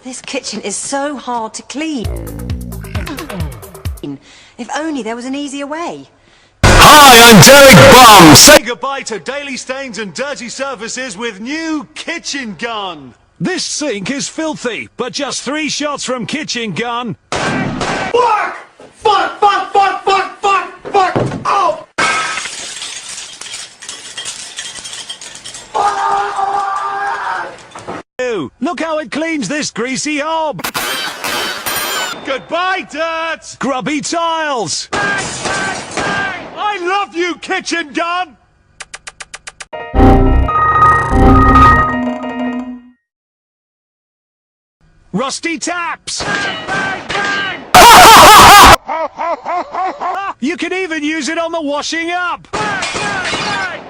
This kitchen is so hard to clean. If only there was an easier way. Hi, I'm Derek Bum. Say goodbye to daily stains and dirty surfaces with new Kitchen Gun. This sink is filthy, but just 3 shots from Kitchen Gun. Fuck! Fuck! Fuck! Fuck! Fuck! Fuck! Fuck! Oh! Ew, look how it cleans this greasy hob. Goodbye, dirt! Grubby tiles. Bang! Bang! Bang! I love you, Kitchen Gun! Rusty taps. Bang! Bang! You can even use it on the washing up. Bang! Bang! Bang!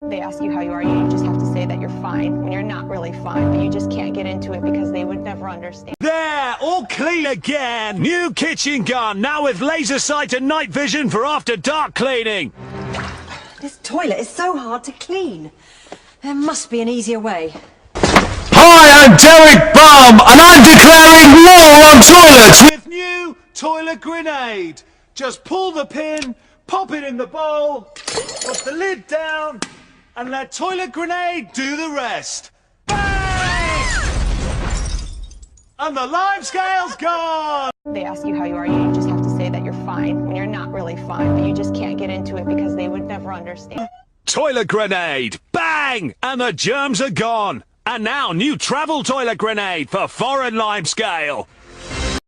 They ask you how you are, you just have to say that you're fine when you're not really fine, but you just can't get into it because they would never understand. There, all clean again. New Kitchen Gun, now with laser sight and night vision for after dark cleaning. This toilet is so hard to clean. There must be an easier way. Hi, I'm Derek Bum, and I'm declaring war on toilets. With new Toilet Grenade. Just pull the pin, pop it in the bowl, put the lid down, and let Toilet Grenade do the rest. Bang! And the lime scale's gone! They ask you how you are, you just have to say that you're fine when you're not really fine, but you just can't get into it because they would never understand. Toilet Grenade, bang! And the germs are gone. And now new travel Toilet Grenade for foreign lime scale.